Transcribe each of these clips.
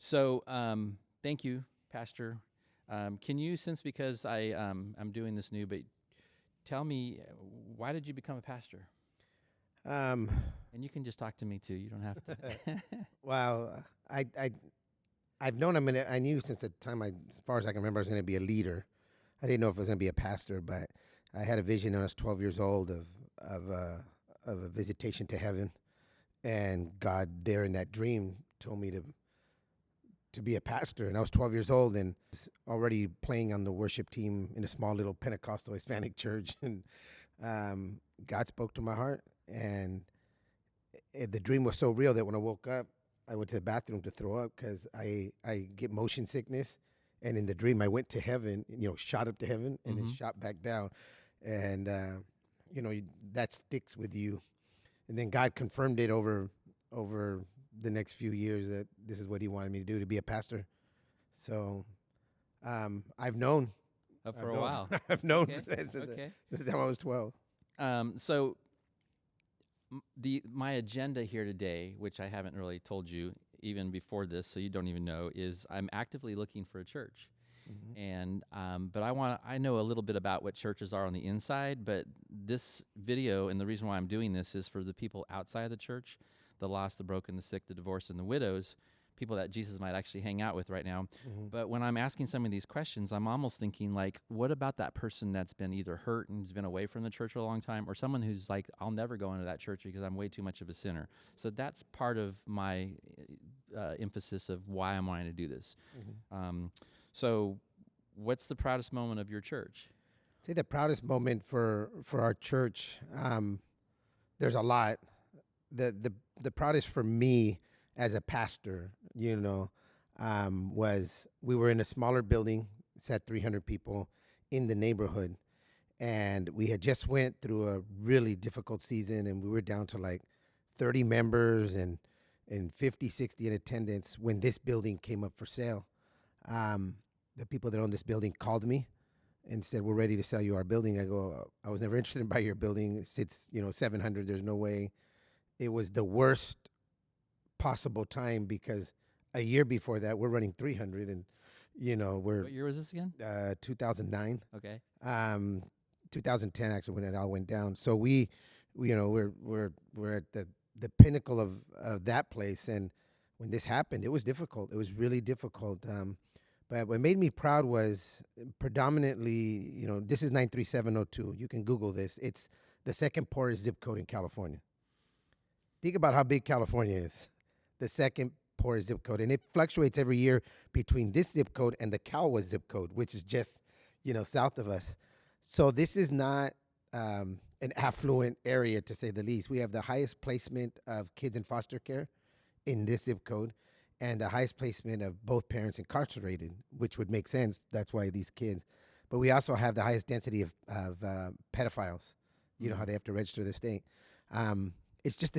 So, thank you, Pastor. Can you, since because I'm doing this new, but tell me, why did you become a pastor? Um, And you can just talk to me too. You don't have to. well, I've known I knew since the time as far as I can remember, I was going to be a leader. I didn't know if I was going to be a pastor, but I had a vision when I was 12 years old of a visitation to heaven, and God there in that dream told me to be a pastor. And I was 12 years old and already playing on the worship team in a small little Pentecostal Hispanic church, and God spoke to my heart, and the dream was so real that when I woke up, I went to the bathroom to throw up because I get motion sickness. And in the dream, I went to heaven, shot up to heaven and then shot back down. And, that sticks with you. And then God confirmed it over the next few years that this is what he wanted me to do, to be a pastor. So I've known. For a while. I've known Okay. since the time I was 12. So my agenda here today, which I haven't really told you even before this, so you don't even know, is I'm actively looking for a church. And but I know a little bit about what churches are on the inside, but this video and the reason why I'm doing this is for the people outside of the church, the lost, the broken, the sick, the divorced, and the widows, people that Jesus might actually hang out with right now. But when I'm asking some of these questions, I'm almost thinking, like, what about that person that's been either hurt and has been away from the church for a long time, or someone who's like, I'll never go into that church because I'm way too much of a sinner. So that's part of my emphasis of why I'm wanting to do this. So what's the proudest moment of your church? I'd say the proudest moment for our church, there's a lot. The proudest for me as a pastor, was we were in a smaller building, sat 300 people in the neighborhood, and we had just went through a really difficult season, and we were down to like 30 members and 50, 60 in attendance when this building came up for sale. The people that own this building called me and said, we're ready to sell you our building. I go, I was never interested in buying your building. It sits, 700. There's no way. It was the worst possible time because a year before that, we're running 300 and, we're... What year was this again? 2009. Okay. 2010 actually when it all went down. So we're at the pinnacle of that place. And when this happened, it was difficult. It was really difficult. But what made me proud was predominantly, this is 93702. You can Google this. It's the second poorest zip code in California. Think about how big California is. The second poorest zip code. And it fluctuates every year between this zip code and the Calwa zip code, which is just, south of us. So this is not an affluent area, to say the least. We have the highest placement of kids in foster care in this zip code, and the highest placement of both parents incarcerated, which would make sense. That's why these kids. But we also have the highest density of pedophiles. You know how they have to register the state. It's just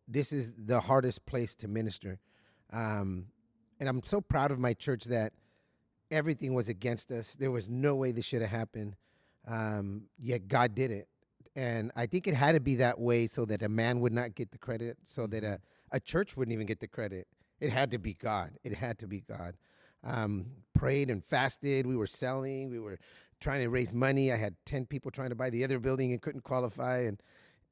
this is the hardest place to minister. And I'm so proud of my church that everything was against us. There was no way this should have happened. Yet God did it. And I think it had to be that way so that a man would not get the credit, so that a church wouldn't even get the credit. It had to be God. It had to be God. Prayed and fasted. We were selling. We were trying to raise money. I had 10 people trying to buy the other building and couldn't qualify.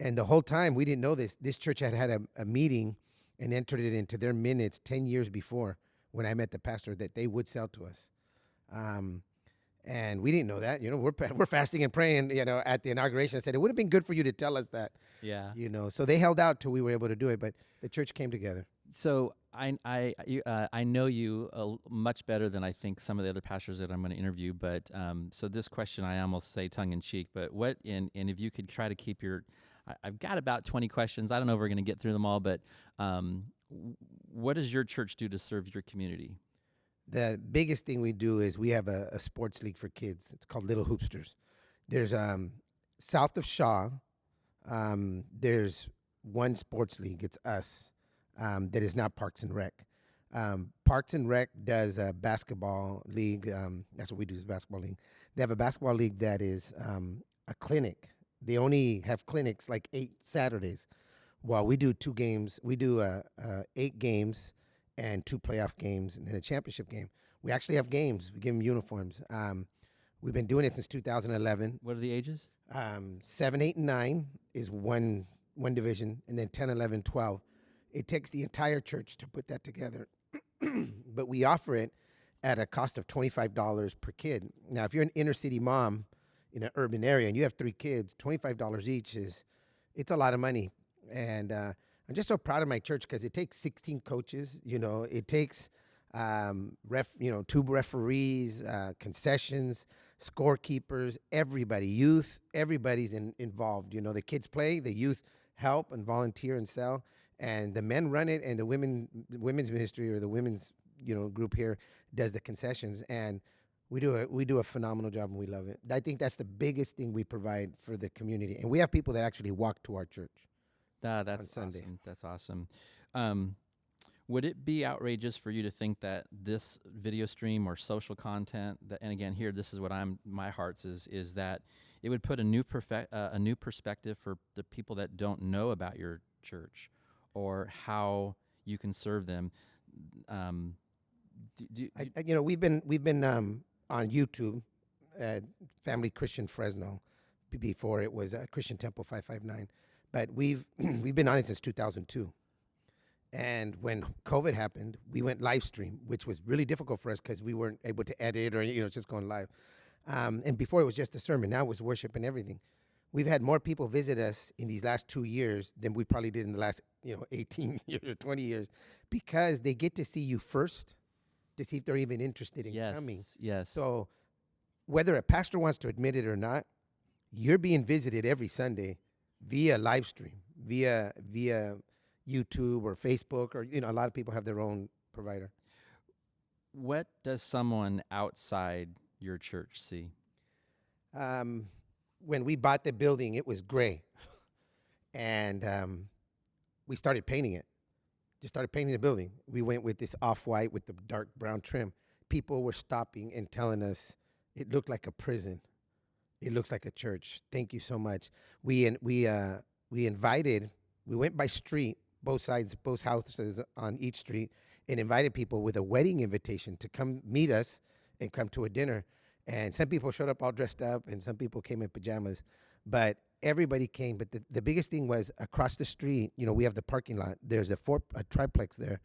And the whole time, we didn't know this. This church had a meeting and entered it into their minutes 10 years before when I met the pastor that they would sell to us. And we didn't know that. We're fasting and praying, at the inauguration. I said, it would have been good for you to tell us that. Yeah. So they held out till we were able to do it, but the church came together. So I know you much better than I think some of the other pastors that I'm going to interview. But so this question, I almost say tongue in cheek. But and if you could try to keep I've got about 20 questions. I don't know if we're going to get through them all, but what does your church do to serve your community? The biggest thing we do is we have a sports league for kids. It's called Little Hoopsters. There's south of Shaw, there's one sports league. It's us. That is not Parks and Rec. Parks and Rec does a basketball league. That's what we do is basketball league. They have a basketball league that is a clinic. They only have clinics like 8 Saturdays. While we do 2 games, we do 8 games and 2 playoff games and then a championship game. We actually have games. We give them uniforms. We've been doing it since 2011. What are the ages? 7, 8, and 9 is one division, and then 10, 11, 12. It takes the entire church to put that together, but we offer it at a cost of $25 per kid. Now, if you're an inner city mom in an urban area and you have 3 kids, $25 each it's a lot of money. And I'm just so proud of my church because it takes 16 coaches. It takes 2 referees, concessions, scorekeepers, everybody, youth, everybody's involved. The kids play, the youth help and volunteer and sell, and the men run it, and the women's ministry or the women's group here does the concessions, and we do a phenomenal job, and we love it. I think that's the biggest thing we provide for the community, and we have people that actually walk to our church. That's Sunday. awesome. That's awesome. Would it be outrageous for you to think that this video stream or social content and again, here, this is what my heart's is that it would put a new perspective for the people that don't know about your church or how you can serve them. We've been on YouTube at Family Christian Fresno. Before it was Christian Temple 559, but we've been on it since 2002. And when COVID happened, we went live stream, which was really difficult for us because we weren't able to edit or just going live. And before it was just a sermon. Now it was worship and everything. We've had more people visit us in these last 2 years than we probably did in the last 18 years or 20 years, because they get to see you first to see if they're even interested in coming. Yes. So whether a pastor wants to admit it or not, you're being visited every Sunday via live stream, via YouTube or Facebook, or a lot of people have their own provider. What does someone outside your church see? When we bought the building, it was gray, and we started painting it. Just started painting the building. We went with this off-white with the dark brown trim. People were stopping and telling us it looked like a prison. It looks like a church. Thank you so much. We went by street, both sides, both houses on each street, and invited people with a wedding invitation to come meet us and come to a dinner. And some people showed up all dressed up, and some people came in pajamas, but everybody came. But the biggest thing was across the street. We have the parking lot. There's a triplex there,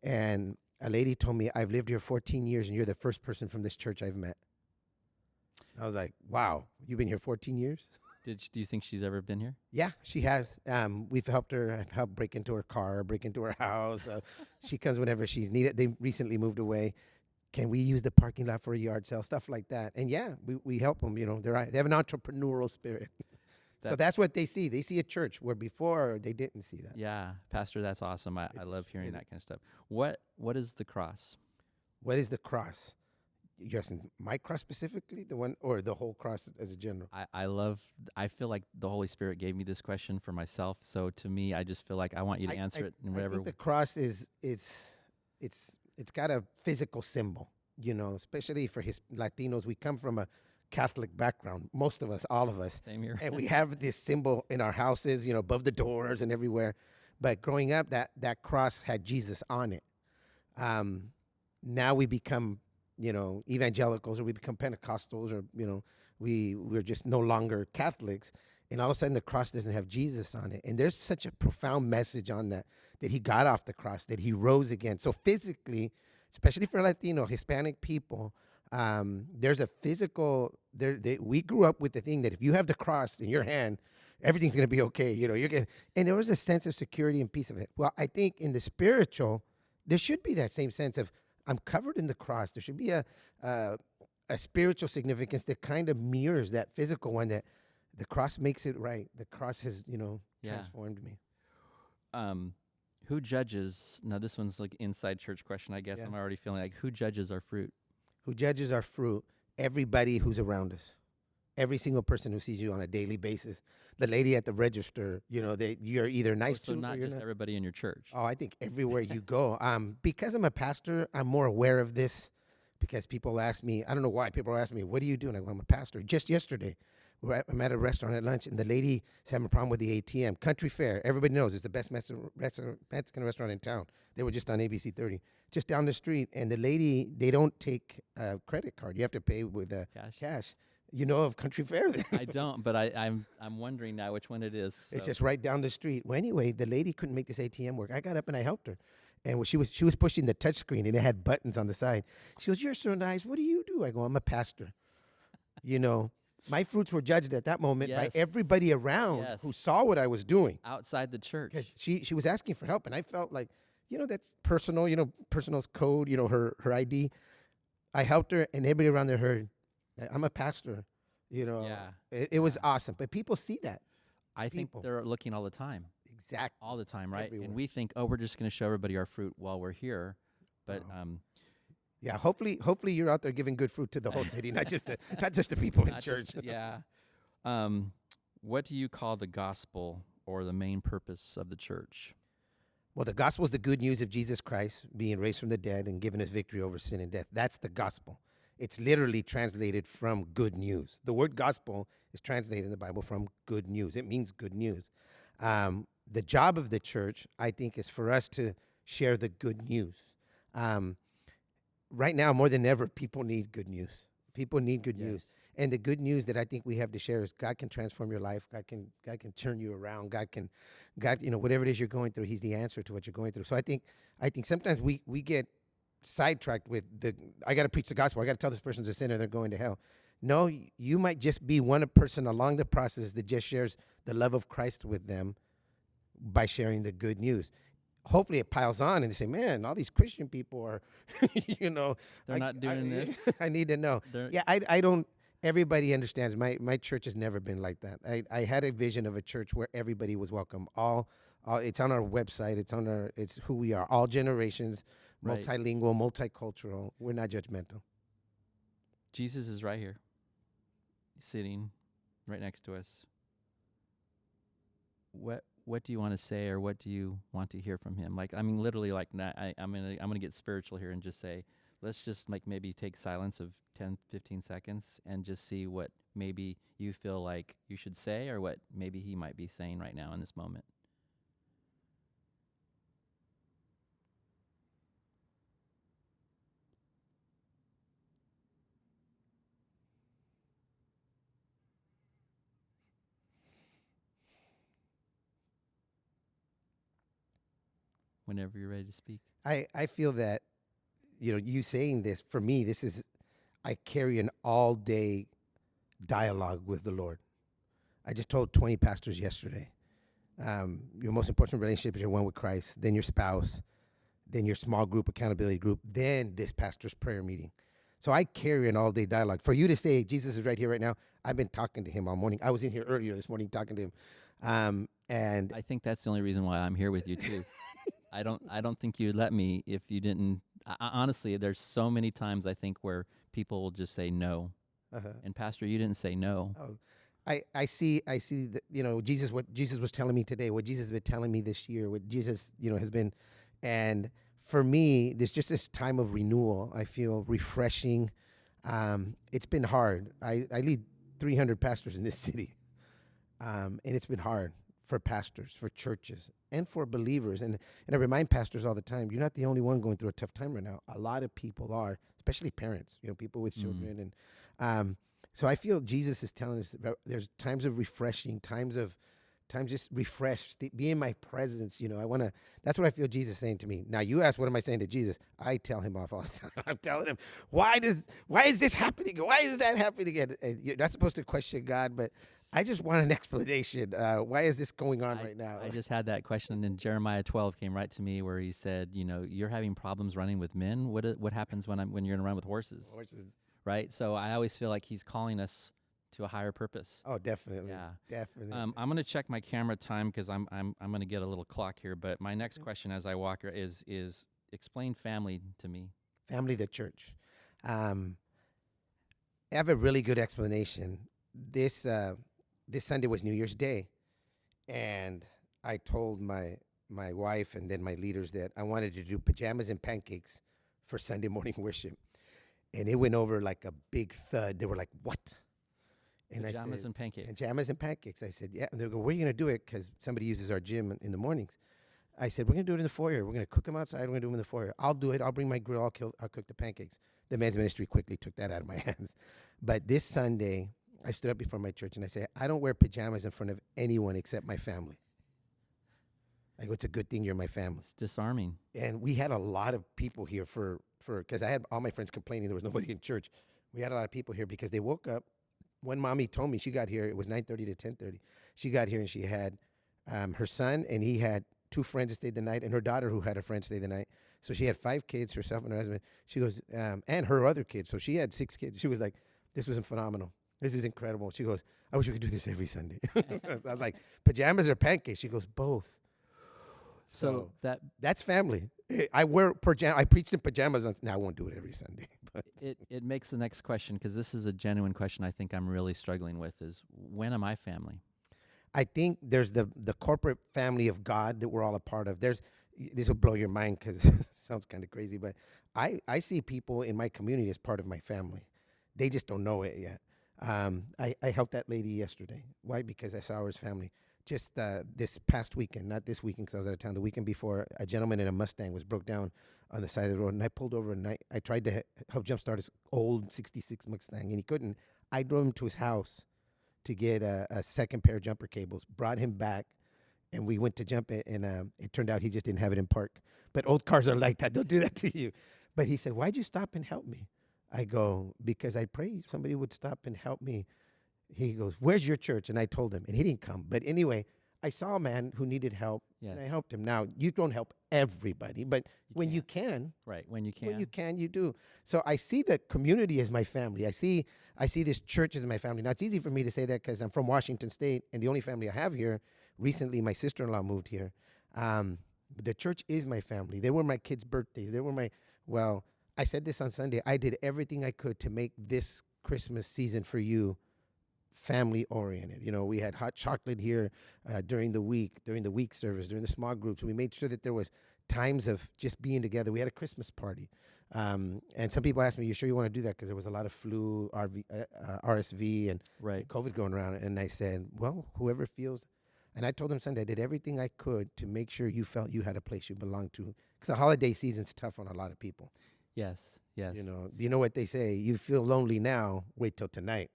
and a lady told me, "I've lived here 14 years, and you're the first person from this church I've met." I was like, "Wow, you've been here 14 years?" Do you think she's ever been here? Yeah, she has. We've helped her. I've helped break into her car, break into her house. She comes whenever she's needed. They recently moved away. Can we use the parking lot for a yard sale? Stuff like that. And yeah, we help them. They have an entrepreneurial spirit. So that's what they see. They see a church where before they didn't see that. Yeah, Pastor, that's awesome. I love hearing that kind of stuff. What is the cross? What is the cross? You're asking my cross specifically, the one, or the whole cross as a general? I feel like the Holy Spirit gave me this question for myself. So to me, I just feel like I want you to answer it in whatever. I think the cross it's got a physical symbol, especially for Latinos. We come from a Catholic background, most of us, all of us. Same here. And we have this symbol in our houses, above the doors and everywhere. But growing up, that cross had Jesus on it. Now we become evangelicals, or we become Pentecostals, or we're just no longer Catholics, and all of a sudden the cross doesn't have Jesus on it. And there's such a profound message on that he got off the cross, that he rose again. So physically, especially for Latino, Hispanic people, there's a physical. We grew up with the thing that if you have the cross in your hand, everything's gonna be okay. And there was a sense of security and peace of it. Well, I think in the spiritual, there should be that same sense of, I'm covered in the cross. There should be a spiritual significance that kind of mirrors that physical one, that the cross makes it right. The cross has, transformed me. Who judges? Now, this one's like inside church question, I guess. Yeah. I'm already feeling like, who judges our fruit? Who judges our fruit? Everybody who's around us. Every single person who sees you on a daily basis. the lady at the register, you're either Oh, nice so to or not you're just not. everybody in your church. Oh, I think everywhere you go. Because I'm a pastor, I'm more aware of this because people ask me, I don't know why, people ask me, what do you do? And I go, I'm a pastor. Just yesterday, I'm at a restaurant at lunch, and the lady is having a problem with the ATM. Country Fair, everybody knows it's the best Mexican restaurant in town. They were just on ABC 30, just down the street. And the lady, they don't take a credit card. You have to pay with Cash. cash. You know of Country Fair then? I don't, but I'm wondering now which one it is. It's So. just right down the street. Well, anyway, the lady couldn't make this ATM work. I got up and I helped her. And she was pushing the touch screen, and it had buttons on the side. She goes, "You're so nice. What do you do?" I go, "I'm a pastor." You know, my fruits were judged at that moment by Yes. everybody around who Yes. saw what I was doing. Outside the church. Because she was asking for help, and I felt like, that's personal. Personal's code. Her ID. I helped her, and everybody around there heard, "I'm a pastor." Yeah. It was Yeah. awesome. But people see that. I think People. they're looking all the time. Exactly. All the time, right? Everywhere. And we think, oh, we're just going to show everybody our fruit while we're here. But Oh. Yeah, hopefully you're out there giving good fruit to the whole city, not just the people in not church. just- yeah. What do you call the gospel or the main purpose of the church? Well, the gospel is the good news of Jesus Christ being raised from the dead and giving us victory over sin and death. That's the gospel. It's literally translated from good news. The word gospel is translated in the Bible from good news. It means good news. The job of the church, I think, is for us to share the good news. Right now, more than ever, people need good news. People need good news. Yes. And the good news that I think we have to share is God can transform your life. God can turn you around. Whatever it is you're going through, He's the answer to what you're going through. So I think sometimes we get sidetracked with I got to preach the gospel. I got to tell this person's a sinner. They're going to hell. No, you might just be one person along the process that just shares the love of Christ with them by sharing the good news. Hopefully it piles on and they say, man, all these Christian people are, They're not doing this. I need to know. They're- Yeah, I don't, everybody understands. My church has never been like that. I had a vision of a church where everybody was welcome. All it's on our website. It's who we are. All generations, Right. multilingual, multicultural. We're not judgmental. Jesus is right here, sitting right next to us. What do you want to say, or what do you want to hear from him? Like, I mean, literally, like, I'm gonna get spiritual here and just say, let's just maybe take silence of 10, 15 seconds and just see what maybe you feel like you should say, or what maybe he might be saying right now in this moment. Whenever you're ready to speak. I feel that, you saying this, for me, I carry an all day dialogue with the Lord. I just told 20 pastors yesterday. Your most important relationship is your one with Christ, then your spouse, then your small group accountability group, then this pastor's prayer meeting. So I carry an all day dialogue. For you to say Jesus is right here, right now, I've been talking to him all morning. I was in here earlier this morning talking to him. And I think that's the only reason why I'm here with you too. I don't think you'd let me if you didn't. Honestly, there's so many times I think where people will just say no, uh and Pastor, you didn't say no. oh, I see that, Jesus, what Jesus was telling me today, what Jesus has been telling me this year, what Jesus, has been. And for me, there's just this time of renewal. I feel refreshing. It's been hard. I lead 300 pastors in this city. And it's been hard for pastors, for churches, and for believers. And I remind pastors all the time, you're not the only one going through a tough time right now. A lot of people are, especially parents, people with children. And so I feel Jesus is telling us about there's times of refreshing, times just refresh, be in my presence. That's what I feel Jesus saying to me. Now you ask, what am I saying to Jesus? I tell him off all the time. I'm telling him, why is this happening? Why is that happening? And you're not supposed to question God, but I just want an explanation. Why is this going on right now? I just had that question, and Jeremiah 12 came right to me, where he said, you're having problems running with men. What happens when you're gonna run with horses? Horses. Right. So I always feel like he's calling us to a higher purpose. Oh, definitely. Yeah. Definitely. I'm gonna check my camera time because I'm gonna get a little clock here. But my next question as I walk is explain family to me. Family, the church. I have a really good explanation. this Sunday was New Year's Day, and I told my wife and then my leaders that I wanted to do pajamas and pancakes for Sunday morning worship, and it went over like a big thud. They were like, "What?" And I Pajamas said, and pancakes. "Pajamas and pancakes." I said, "Yeah." And they go, "Where are you gonna do it?" Because somebody uses our gym in the mornings. I said, "We're gonna do it in the foyer. We're gonna cook them outside. We're gonna do them in the foyer. I'll do it. I'll bring my grill. I'll cook the pancakes." The men's ministry quickly took that out of my hands. But this Sunday, I stood up before my church and I said, "I don't wear pajamas in front of anyone except my family." I go, "It's a good thing you're my family." It's disarming. And we had a lot of people here for because I had all my friends complaining there was nobody in church. We had a lot of people here because they woke up. One mommy told me she got here. It was 9:30 to 10:30. She got here and she had her son, and he had two friends that stayed the night, and her daughter who had a friend stay the night. So she had 5 kids, herself and her husband. She goes, and her other kids. So she had 6 kids. She was like, "This was phenomenal. This is incredible." She goes, "I wish we could do this every Sunday." I was like, "Pajamas or pancakes?" She goes, "Both." So That's family. I wear I preached in pajamas. Now I won't do it every Sunday. But it makes the next question, because this is a genuine question I think I'm really struggling with, is when am I family? I think there's the corporate family of God that we're all a part of. This will blow your mind because it sounds kind of crazy, but I see people in my community as part of my family. They just don't know it yet. I helped that lady yesterday. Why? Because I saw her as family. Just this past weekend, not this weekend because I was out of town. The weekend before, a gentleman in a Mustang was broke down on the side of the road, and I pulled over and I tried to help jumpstart his old '66 Mustang, and he couldn't. I drove him to his house to get a second pair of jumper cables, brought him back, and we went to jump it, and it turned out he just didn't have it in park. But old cars are like that. They'll do that to you. But he said, "Why'd you stop and help me?" I go, "Because I prayed somebody would stop and help me." He goes, "Where's your church?" And I told him, and he didn't come. But anyway, I saw a man who needed help, Yes. and I helped him. Now, you don't help everybody, but when you can, Right, when you can. when you can, you do. So I see the community as my family. I see this church as my family. Now, it's easy for me to say that because I'm from Washington State, and the only family I have here, recently my sister-in-law moved here. But the church is my family. They were my kids' birthdays. They were well, I said this on Sunday. I did everything I could to make this Christmas season for you family oriented. You know, we had hot chocolate here during the week service, during the small groups. We made sure that there was times of just being together. We had a Christmas party. And some people asked me, "You sure you want to do that?" Because there was a lot of flu, RSV, and Right. COVID going around. And I said, "Well, whoever feels." And I told them Sunday, I did everything I could to make sure you felt you had a place you belonged to. Because the holiday season's tough on a lot of people. Yes. Yes. You know what they say? You feel lonely now, wait till tonight.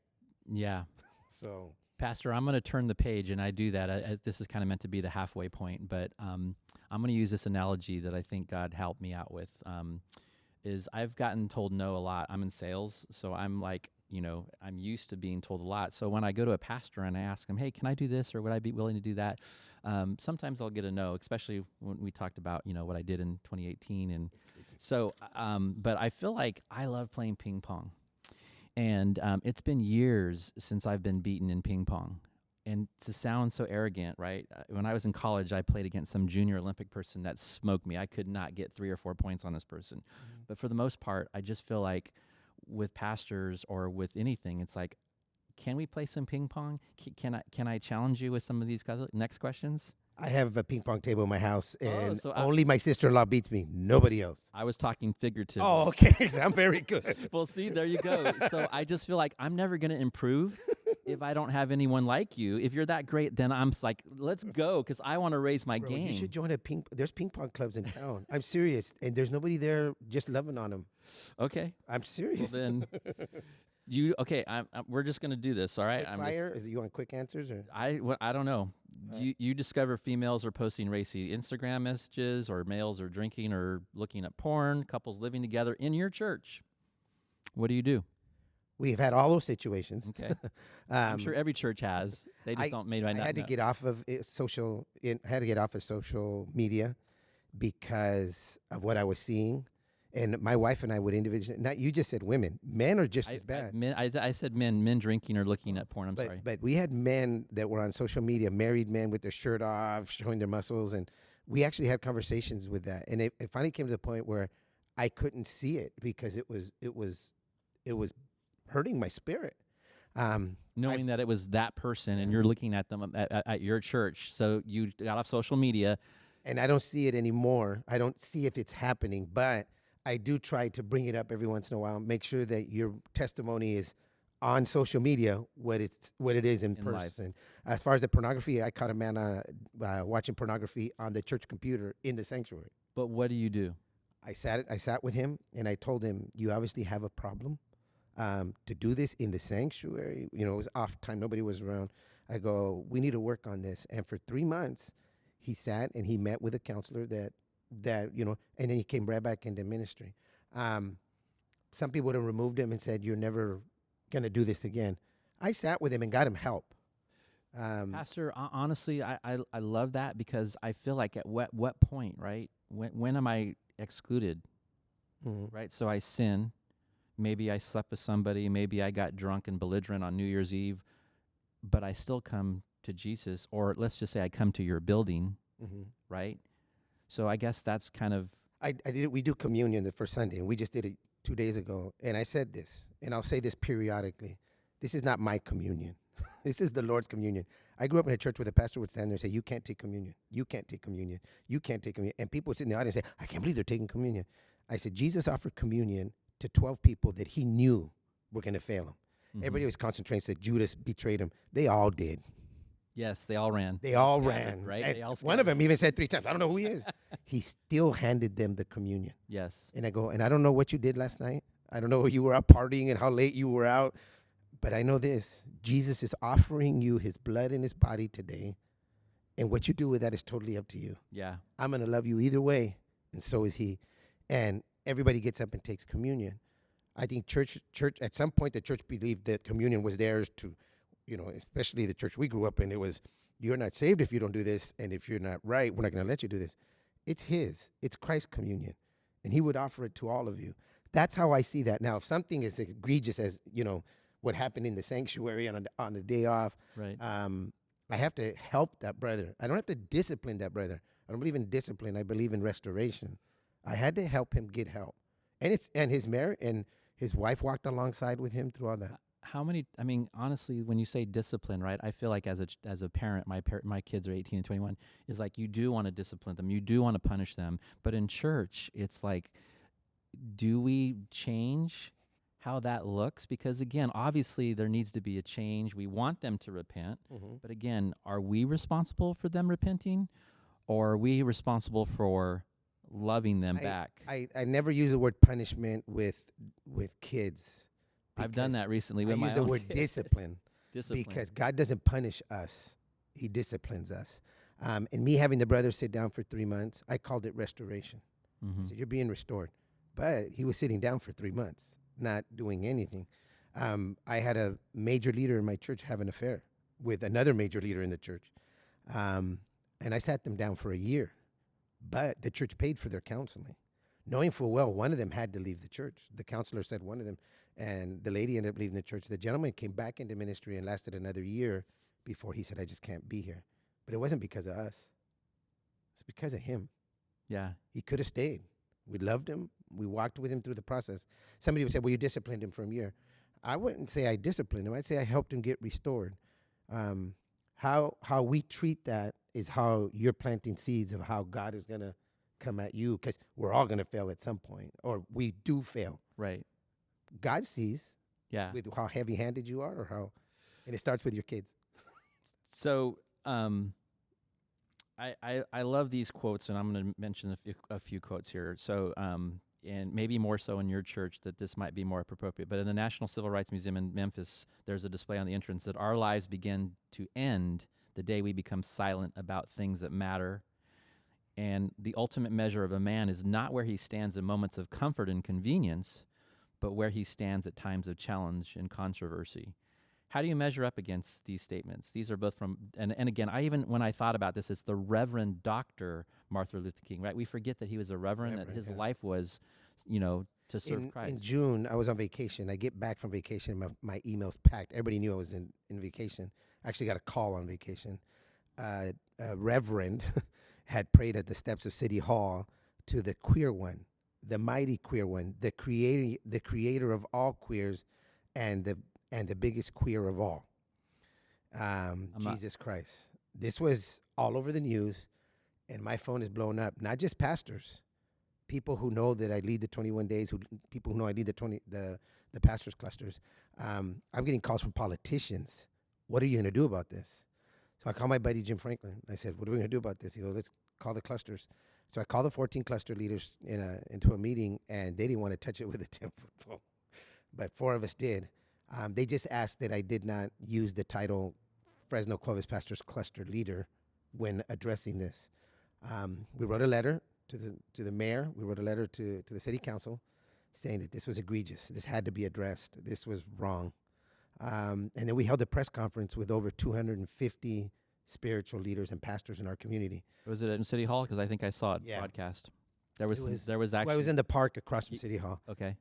Yeah. So Pastor, I'm going to turn the page, and I do that as this is kind of meant to be the halfway point. But I'm going to use this analogy that I think God helped me out with. Is I've gotten told no a lot. I'm in sales, so I'm like, I'm used to being told a lot. So when I go to a pastor and I ask him, "Hey, can I do this, or would I be willing to do that?" Sometimes I'll get a no, especially when we talked about what I did in 2018. And so, but I feel like I love playing ping pong. And it's been years since I've been beaten in ping pong. And to sound so arrogant, right? When I was in college, I played against some junior Olympic person that smoked me. I could not get 3 or 4 points on this person. Mm-hmm. But for the most part, I just feel like with pastors or with anything, it's like, can we play some ping pong? Can I challenge you with some of these next questions? I have a ping pong table in my house, and so only my sister-in-law beats me. Nobody else. I was talking figuratively. Oh, okay. I'm very good. Well, see, there you go. So I just feel like I'm never going to improve if I don't have anyone like you. If you're that great, then I'm like, let's go, because I want to raise my Bro, game. you should join there's ping pong clubs in town. I'm serious, and there's nobody there just loving on them. Okay. I'm serious. Well, then we're just going to do this, all right? Quick fire? Is it you want quick answers or? I don't know. You discover females are posting racy Instagram messages, or males are drinking or looking at porn, couples living together in your church. What do you do? We've had all those situations. Okay. I'm sure every church has. They just don't I had to get off of social media because of what I was seeing. And my wife and I would individually. Not you just said women. Men are just as bad. I said men drinking or looking at porn. I'm sorry. But we had men that were on social media, married men with their shirt off, showing their muscles, and we actually had conversations with that. And it finally came to the point where I couldn't see it because it was hurting my spirit. I've Knowing that it was that person and yeah. you're looking at them at your church. So you got off social media. And I don't see it anymore. I don't see if it's happening, but I do try to bring it up every once in a while. Make sure that your testimony is on social media what it is in In life. person. As far as the pornography, I caught a man watching pornography on the church computer in the sanctuary. But what do you do? I sat with him and I told him, "You obviously have a problem. To do this in the sanctuary, it was off time. Nobody was around. I go, we need to work on this." And for 3 months, he sat and he met with a counselor and then he came right back into ministry. Um, some people would have removed him and said, "You're never going to do this again." I sat with him and got him help. Pastor, honestly, I love that because I feel like at what point, right? When am I excluded, Mhm. right? So I sin. Maybe I slept with somebody. Maybe I got drunk and belligerent on New Year's Eve, but I still come to Jesus. Or let's just say I come to your building, Mhm. right? So I guess that's kind of, I did. We do communion the first Sunday, and we just did it 2 days ago. And I said this, and I'll say this periodically: this is not my communion. This is the Lord's communion. I grew up in a church where the pastor would stand there and say, "You can't take communion. You can't take communion. You can't take communion." And people would sit in the audience and say, "I can't believe they're taking communion." I said, Jesus offered communion to 12 people that he knew were going to fail him. Everybody was concentrating, said Judas betrayed him. They all did. yes, they all ran. They all scattered, ran. right? And They all one of scattered. them even said 3 times, "I don't know who he is." He still handed them the communion. Yes. And I go, "And I don't know what you did last night. I don't know who you were out partying and how late you were out. But I know this: Jesus is offering you his blood and his body today. And what you do with that is totally up to you. Yeah. I'm going to love you either way. And so is he." And everybody gets up and takes communion. I think church at some point the church believed that communion was theirs to, especially the church we grew up in. It was, "You're not saved if you don't do this, and if you're not right, we're not going to let you do this." It's his. It's Christ's communion, and he would offer it to all of you. That's how I see that. Now, if something as egregious as what happened in the sanctuary on the day off, Right. I have to help that brother. I don't have to discipline that brother. I don't believe in discipline. I believe in restoration. I had to help him get help, and his wife walked alongside with him through all that. How many? I mean, honestly, when you say discipline, right? I feel like as a parent, my kids are 18 and 21. Is like you do want to discipline them, you do want to punish them, but in church, it's like, do we change how that looks? Because again, obviously, there needs to be a change. We want them to repent, but again, are we responsible for them repenting, or are we responsible for loving them back? I never use the word punishment with kids. I've done that recently I with my use the own word kids. discipline. Discipline. Because God doesn't punish us; He disciplines us. And me having the brother sit down for 3 months, I called it restoration. I said, "You're being restored," but he was sitting down for 3 months, not doing anything. I had a major leader in my church have an affair with another major leader in the church, and I sat them down for a year, but the church paid for their counseling, knowing full well one of them had to leave the church. The counselor said one of them, and the lady ended up leaving the church. The gentleman came back into ministry and lasted another year before he said, "I just can't be here." But it wasn't because of us. It's because of him. Yeah. He could have stayed. We loved him. We walked with him through the process. Somebody would say, "Well, you disciplined him for a year." I wouldn't say I disciplined him. I'd say I helped him get restored. How we treat that is how you're planting seeds of how God is going to come at you, because we're all going to fail at some point, or we do fail. Right. God sees Yeah. with how heavy-handed you are, and it starts with your kids. So, I love these quotes, and I'm going to mention a few quotes here. So, and maybe more so in your church that this might be more appropriate. But in the National Civil Rights Museum in Memphis, there's a display on the entrance that our lives begin to end the day we become silent about things that matter. And the ultimate measure of a man is not where he stands in moments of comfort and convenience, but where he stands at times of challenge and controversy. How do you measure up against these statements? These are both from, and again, when I thought about this, it's the Reverend Dr. Martin Luther King, right? We forget that he was a reverend, that his life was, to serve Christ. In June, I was on vacation. I get back from vacation, my email's packed. Everybody knew I was in vacation. I actually got a call on vacation. A reverend had prayed at the steps of City Hall to the queer one, the mighty queer one, the creator of all queers, and and the biggest queer of all, I'm not. Jesus Christ. This was all over the news, and my phone is blown up. Not just pastors, people who know that I lead the 21 days, people who know I lead the pastors clusters. I'm getting calls from politicians. What are you going to do about this? So I called my buddy Jim Franklin. I said, "What are we going to do about this?" He goes, "Let's call the clusters." So I called the 14 cluster leaders into a meeting, and they didn't want to touch it with a 10-foot pole, but 4 of us did. They just asked that I did not use the title Fresno Clovis Pastors Cluster Leader when addressing this. We wrote a letter to the mayor. We wrote a letter to the city council saying that this was egregious. This had to be addressed. This was wrong. And then we held a press conference with over 250 spiritual leaders and pastors in our community. Was it in City Hall? Because I think I saw it Yeah. broadcast. There was Well, actually. I was in the park across from City Hall. Okay.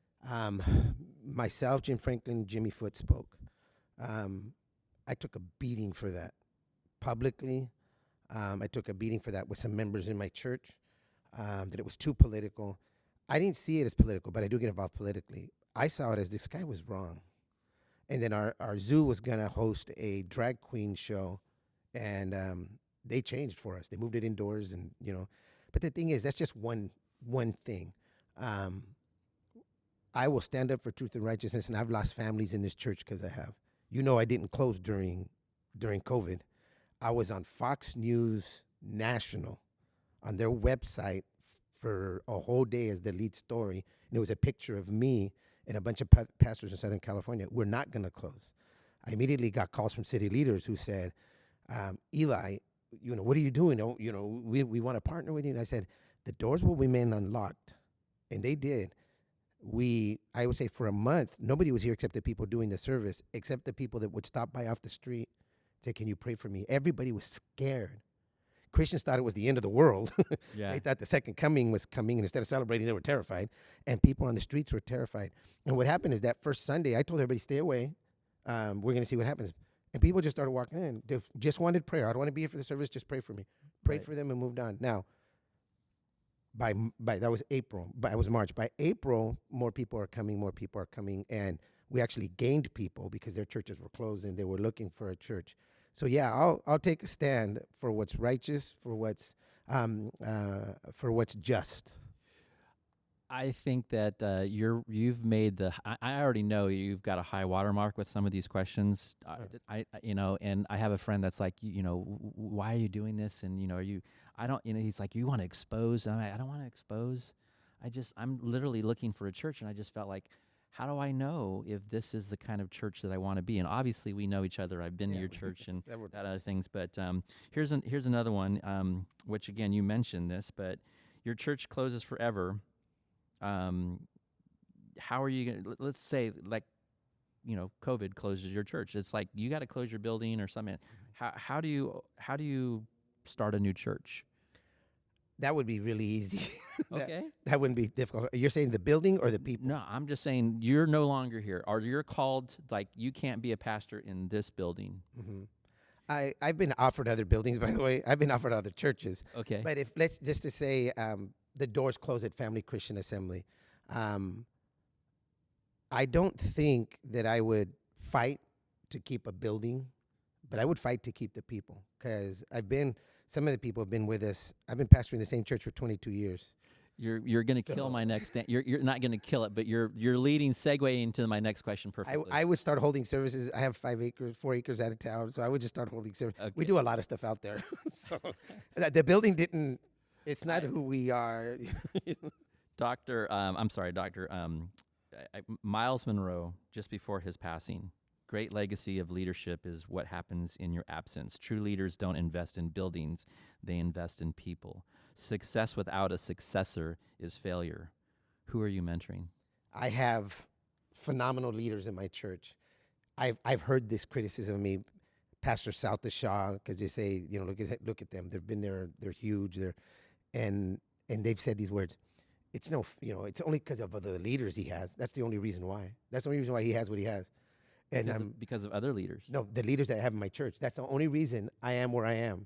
Myself, Jim Franklin, Jimmy Foote spoke. I took a beating for that publicly. I took a beating for that with some members in my church, that it was too political. I didn't see it as political, but I do get involved politically. I saw it as this guy was wrong. And then our zoo was going to host a drag queen show, and they changed for us. They moved it indoors, and, but the thing is, that's just one thing. I will stand up for truth and righteousness, and I've lost families in this church because I have. I didn't close during COVID. I was on Fox News National on their website for a whole day as the lead story, and it was a picture of me and a bunch of pastors in Southern California. We're not going to close. I immediately got calls from city leaders who said, Eli, what are you doing? We want to partner with you. And I said, the doors will remain unlocked. And they did. I would say for a month, nobody was here except the people doing the service, except the people that would stop by off the street, say, can you pray for me? Everybody was scared. Christians thought it was the end of the world. Yeah. They thought the second coming was coming, and instead of celebrating, they were terrified. And people on the streets were terrified. And what happened is that first Sunday, I told everybody, stay away. We're going to see what happens. And people just started walking in. They just wanted prayer. I don't want to be here for the service. Just pray for me. Prayed for them and moved on. Now, by that was April. It was March. By April, more people are coming. And we actually gained people because their churches were closed and they were looking for a church. So yeah, I'll take a stand for what's righteous, for what's just. I think that you've made I already know you've got a high watermark with some of these questions. And I have a friend that's like, why are you doing this? And are you? I don't. He's like, you want to expose? And I'm like, I don't want to expose. I'm literally looking for a church, and I just felt like, how do I know if this is the kind of church that I want to be? And obviously, we know each other. I've been to your church and that other things. But here's another one, which again you mentioned this, but your church closes forever. How are you gonna? Let's say COVID closes your church. It's like you got to close your building or something. How do you start a new church? That would be really easy. Okay. That wouldn't be difficult. You're saying the building or the people? No, I'm just saying you're no longer here, or you're called, like, you can't be a pastor in this building. Mm-hmm. I've been offered other buildings, by the way. I've been offered other churches. Okay. But if let's just to say the doors close at Family Christian Assembly, I don't think that I would fight to keep a building, but I would fight to keep the people, because some of the people have been with us. I've been pastoring the same church for 22 years. You're going to kill my next. You're not going to kill it, but you're leading segue into my next question perfectly. I would start holding services. I have 4 acres out of town, so I would just start holding service. Okay. We do a lot of stuff out there. So the building didn't. It's not who we are. Doctor, Miles Monroe, just before his passing, great legacy of leadership is what happens in your absence. True leaders don't invest in buildings, they invest in people. Success without a successor is failure. Who are you mentoring? I have phenomenal leaders in my church. I've heard this criticism of me, Pastor South of Shaw, because they say, look at them. They've been there. They're huge. And they've said these words. It's it's only because of the leaders he has. That's the only reason why. That's the only reason why he has what he has. And because of other leaders. No, the leaders that I have in my church. That's the only reason I am where I am.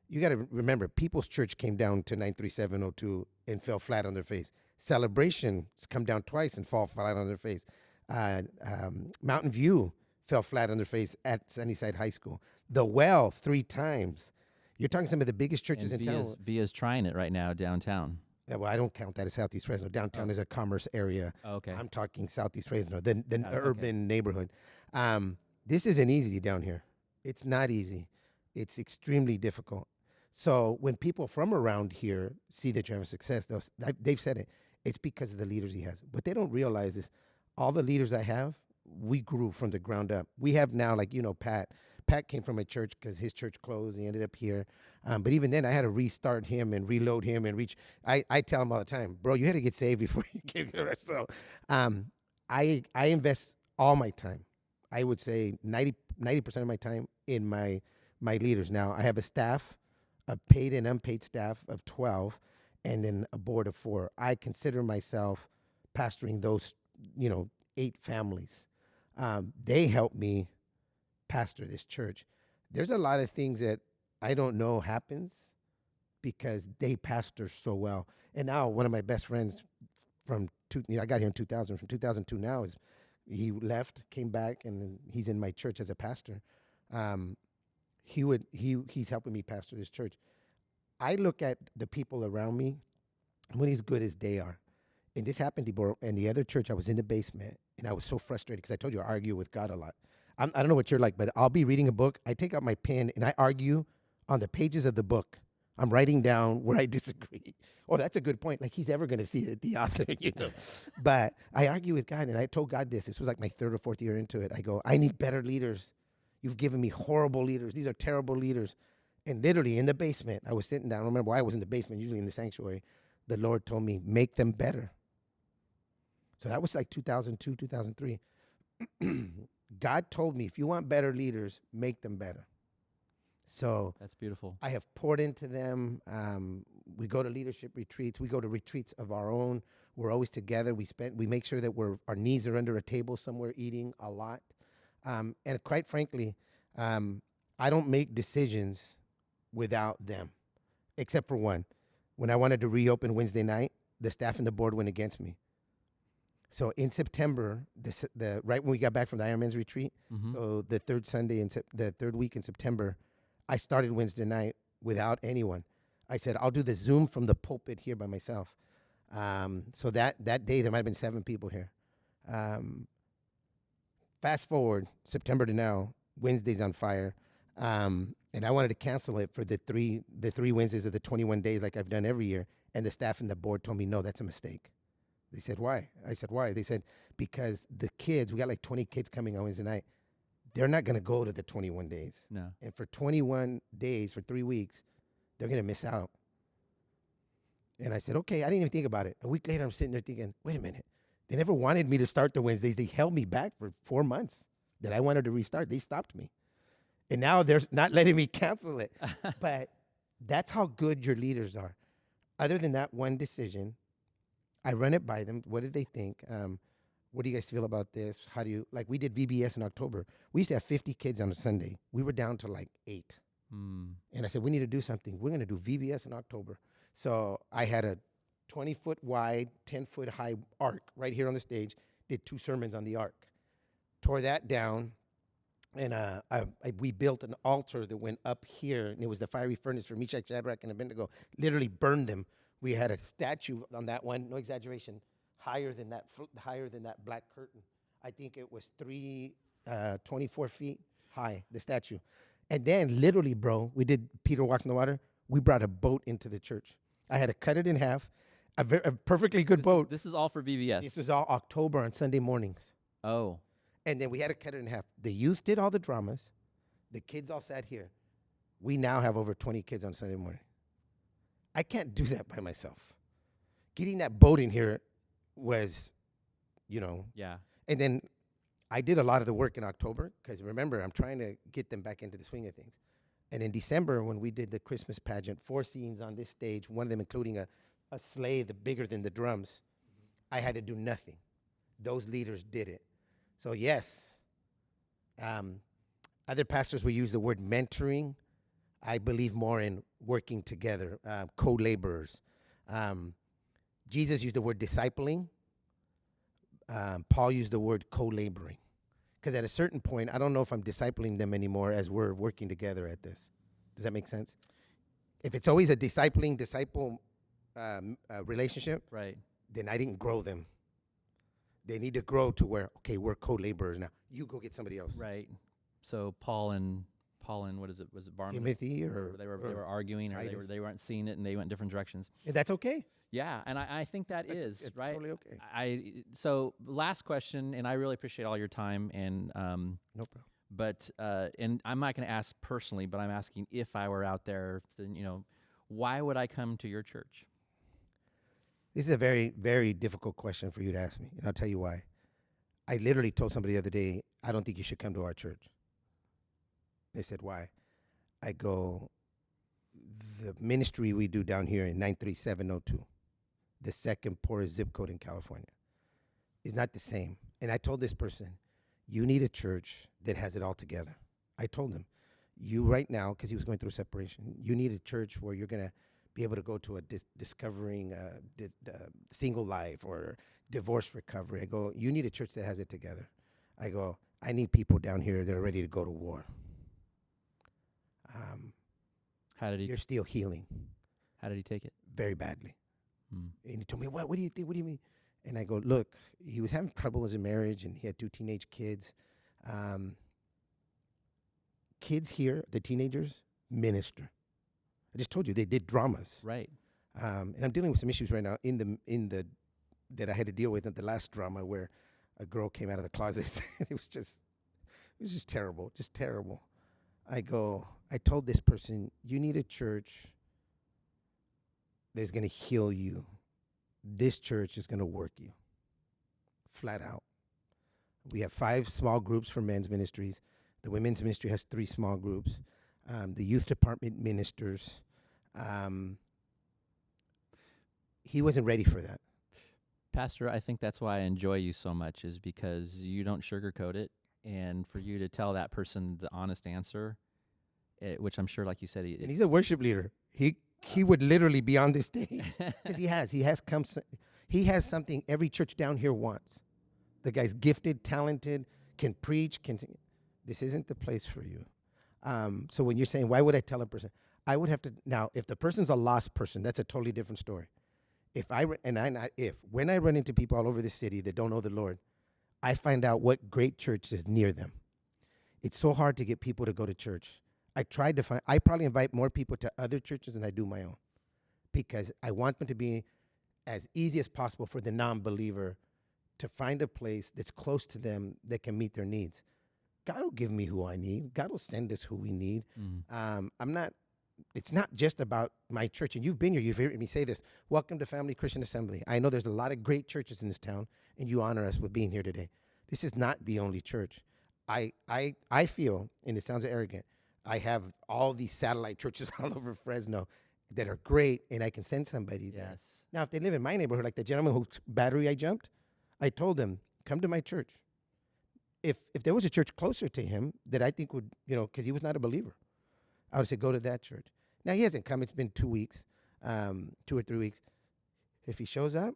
You got to remember, People's Church came down to 93702 and fell flat on their face. Celebrations come down twice and fall flat on their face. Mountain View fell flat on their face at Sunnyside High School. The Well 3 times. You're talking some of the biggest churches And in town. Via's trying it right now downtown. Yeah, well, I don't count that as Southeast Fresno. Downtown Oh. is a commerce area. Oh, okay. I'm talking Southeast Fresno, the Got it. Okay. urban neighborhood. This isn't easy down here. It's not easy. It's extremely difficult. So when people from around here see that you're having success, they've said it. It's because of the leaders he has. What they don't realize is all the leaders I have, we grew from the ground up. We have now, like, Pat. Pat came from a church because his church closed. He ended up here. But even then, I had to restart him and reload him and reach. I tell him all the time, bro, you had to get saved before you came to the rest. So I invest all my time. I would say 90% of my time in my leaders. Now, I have a staff, a paid and unpaid staff of 12, and then a board of 4. I consider myself pastoring those, 8 families. They help me pastor this church. There's a lot of things that I don't know happens because they pastor so well. And now one of my best friends I got here in 2000. From 2002 now is he left, came back, and then he's in my church as a pastor. He's helping me pastor this church. I look at the people around me, when as good as they are. And this happened in the other church. I was in the basement, and I was so frustrated because I told you I argue with God a lot. I don't know what you're like, but I'll be reading a book. I take out my pen, and I argue on the pages of the book. I'm writing down where I disagree. Oh, that's a good point. Like he's ever going to see it, the author, But I argue with God, and I told God this. This was like my 3rd or 4th year into it. I go, I need better leaders. You've given me horrible leaders. These are terrible leaders. And literally in the basement, I was sitting down. I don't remember why I was in the basement, usually in the sanctuary. The Lord told me, make them better. So that was like 2002, 2003. God told me, if you want better leaders, make them better. So That's beautiful. I have poured into them. We go to leadership retreats. We go to retreats of our own. We're always together. We make sure that our knees are under a table somewhere eating a lot. And quite frankly, I don't make decisions without them, except for one. When I wanted to reopen Wednesday night, the staff and the board went against me. So in September, right when we got back from the Ironman's retreat, so the third week in September, I started Wednesday night without anyone. I said, I'll do the Zoom from the pulpit here by myself. So that day, there might have been 7 people here. Fast forward, September to now, Wednesday's on fire. And I wanted to cancel it for the three Wednesdays of the 21 days like I've done every year. And the staff and the board told me, no, that's a mistake. They said, why? I said, why? They said, because the kids, we got like 20 kids coming on Wednesday night. They're not going to go to the 21 days. No. And for 21 days, for 3 weeks, they're going to miss out. And I said, okay, I didn't even think about it. A week later, I'm sitting there thinking, wait a minute. They never wanted me to start the Wednesdays. They held me back for 4 months that I wanted to restart. They stopped me. And now they're not letting me cancel it. But that's how good your leaders are. Other than that one decision, I run it by them. What did they think? What do you guys feel about this? How do you, like we did VBS in October. We used to have 50 kids on a Sunday. We were down to like 8. And I said, we need to do something. We're going to do VBS in October. So I had a 20-foot wide, 10-foot high ark right here on the stage, did 2 sermons on the ark, tore that down. And we built an altar that went up here, and it was the fiery furnace for Meshach, Shadrach, and Abednego. Literally burned them. We had a statue on that one, no exaggeration, higher than that black curtain. I think it was 24 feet high, the statue. And then literally, bro, we did Peter Walks in the Water. We brought a boat into the church. I had to cut it in half, a perfectly good boat. This is all for VBS. This is all October on Sunday mornings. Oh. And then we had to cut it in half. The youth did all the dramas. The kids all sat here. We now have over 20 kids on Sunday morning. I can't do that by myself. Getting that boat in here was, Yeah. And then I did a lot of the work in October because remember, I'm trying to get them back into the swing of things. And in December, when we did the Christmas pageant, 4 scenes on this stage, one of them including a sleigh bigger than the drums, I had to do nothing. Those leaders did it. So yes, other pastors will use the word mentoring. I believe more in working together, co-laborers. Jesus used the word discipling. Paul used the word co-laboring. Because at a certain point, I don't know if I'm discipling them anymore as we're working together at this. Does that make sense? If it's always a disciple relationship, Right. then I didn't grow them. They need to grow to where, okay, we're co-laborers now. You go get somebody else. Right. So Paul and what is it? Was it Barnabas? Timothy or They were arguing, or Titus. they weren't seeing it, and they went different directions. And that's okay. Yeah, and I think It's is right. totally okay. So last question, and I really appreciate all your time, and No problem. but and I'm not going to ask personally, but I'm asking if I were out there, then why would I come to your church? This is a very, very difficult question for you to ask me, and I'll tell you why. I literally told somebody the other day, I don't think you should come to our church. They said, why? I go, the ministry we do down here in 93702, the second poorest zip code in California, is not the same. And I told this person, you need a church that has it all together. I told him, you right now, because he was going through separation, you need a church where you're going to be able to go to a discovering single life or divorce recovery. I go, you need a church that has it together. I go, I need people down here that are ready to go to war. How did he? You're still healing. How did he take it? Very badly. Hmm. And he told me, what do you think? What do you mean? And I go, look, he was having trouble in his marriage, and he had 2 teenage kids. Kids here, the teenagers, minister. I just told you, they did dramas. Right. And I'm dealing with some issues right now in the that I had to deal with in the last drama where a girl came out of the closet. It was just terrible, just terrible. I told this person, you need a church that's going to heal you. This church is going to work you. Flat out. We have 5 small groups for men's ministries. The women's ministry has 3 small groups. The youth department ministers. He wasn't ready for that. Pastor, I think that's why I enjoy you so much, is because you don't sugarcoat it, and for you to tell that person the honest answer, which I'm sure, like you said, And he's a worship leader. He would literally be on this stage because he has something every church down here wants. The guy's gifted, talented, can preach, can sing. This isn't the place for you. So when you're saying, why would I tell a person? I would have to, now, if the person's a lost person, that's a totally different story. When I run into people all over the city that don't know the Lord, I find out what great church is near them. It's so hard to get people to go to church. I probably invite more people to other churches than I do my own, because I want them to be as easy as possible for the non-believer to find a place that's close to them that can meet their needs. God will give me who I need. God will send us who we need. It's not just about my church. And you've been here. You've heard me say this. Welcome to Family Christian Assembly. I know there's a lot of great churches in this town, and you honor us with being here today. This is not the only church. I feel, and it sounds arrogant, I have all these satellite churches all over Fresno that are great, and I can send somebody there. Yes. Now, if they live in my neighborhood, like the gentleman whose battery I jumped, I told him, come to my church. If there was a church closer to him that I think would, because he was not a believer, I would say, go to that church. Now, he hasn't come. It's been 2 weeks, 2 or 3 weeks. If he shows up,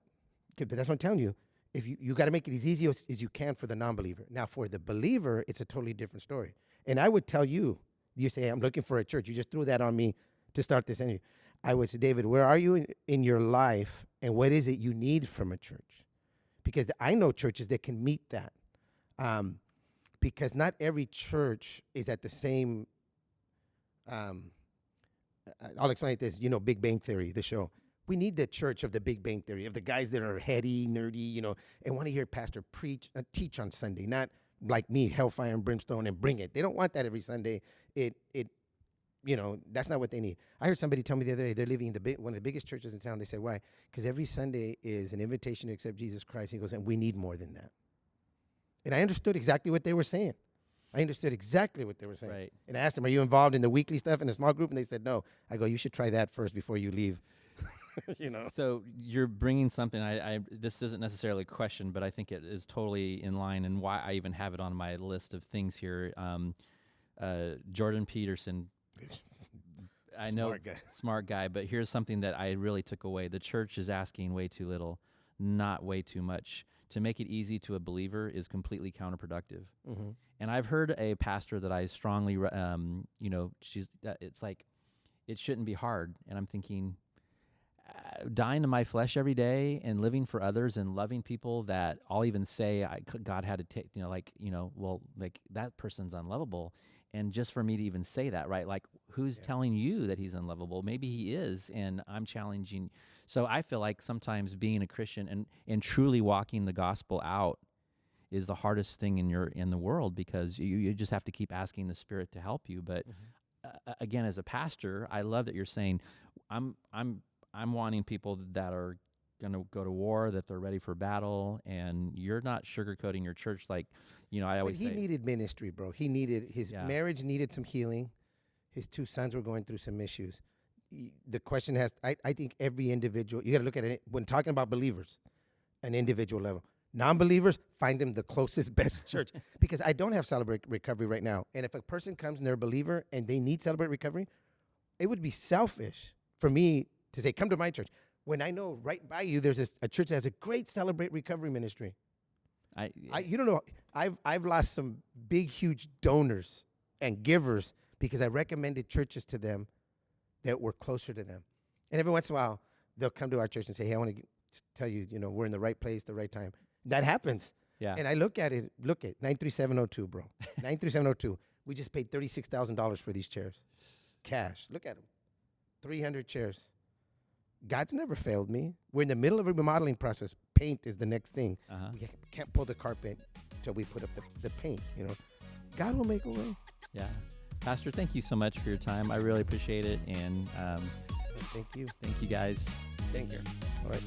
but that's what I'm telling you. If you got to make it as easy as you can for the non-believer. Now, for the believer, it's a totally different story. And I would tell you, you say, I'm looking for a church. You just threw that on me to start this interview. I would say, David, where are you in your life, and what is it you need from a church? Because I know churches that can meet that. Because not every church is at the same, I'll explain it this, Big Bang Theory, the show. We need the church of the Big Bang Theory, of the guys that are heady, nerdy, and want to hear pastor teach on Sunday, not like me, hellfire and brimstone, and bring it. They don't want that every Sunday. That's not what they need. I heard somebody tell me the other day they're living in one of the biggest churches in town. They said, why? Because every Sunday is an invitation to accept Jesus Christ. He goes, and we need more than that. And I understood exactly what they were saying. Right. And I asked them, are you involved in the weekly stuff in the small group? And they said, no. I go, you should try that first before you leave. So you're bringing something, this isn't necessarily a question, but I think it is totally in line, and why I even have it on my list of things here. Jordan Peterson, I know, smart guy, but here's something that I really took away. The church is asking way too little, not way too much. to make it easy to a believer is completely counterproductive. Mm-hmm. And I've heard a pastor that I strongly, it's like, it shouldn't be hard. And I'm thinking, dying to my flesh every day and living for others and loving people that I'll even say God had to take, well, like that person's unlovable. And just for me to even say that, right? Like, who's telling you that he's unlovable? Maybe he is, and I'm challenging. So I feel like sometimes being a Christian and truly walking the gospel out is the hardest thing in the world, because you just have to keep asking the Spirit to help you. But again, as a pastor, I love that you're saying, I'm wanting people that are going to go to war, that they're ready for battle, and you're not sugarcoating your church. Like, I always But he say, needed ministry, bro. He needed his marriage needed some healing. His 2 sons were going through some issues. The question I think every individual, you got to look at it when talking about believers, an individual level. Non-believers, find them the closest, best church. Because I don't have Celebrate Recovery right now. And if a person comes and they're a believer and they need Celebrate Recovery, it would be selfish for me to say, come to my church, when I know right by you there's a church that has a great Celebrate Recovery ministry. You don't know, I've lost some big, huge donors and givers because I recommended churches to them that were closer to them. And every once in a while, they'll come to our church and say, hey, I want to tell you, we're in the right place, the right time. That happens. Yeah. And I look at 93702, bro. 93702. We just paid $36,000 for these chairs. Cash. Look at them. 300 chairs. God's never failed me. We're in the middle of a remodeling process. Paint is the next thing. We can't pull the carpet until we put up the paint, God will make a way. Yeah. Pastor, thank you so much for your time. I really appreciate it. And Thank you. Thank you, guys. Thank you. All right.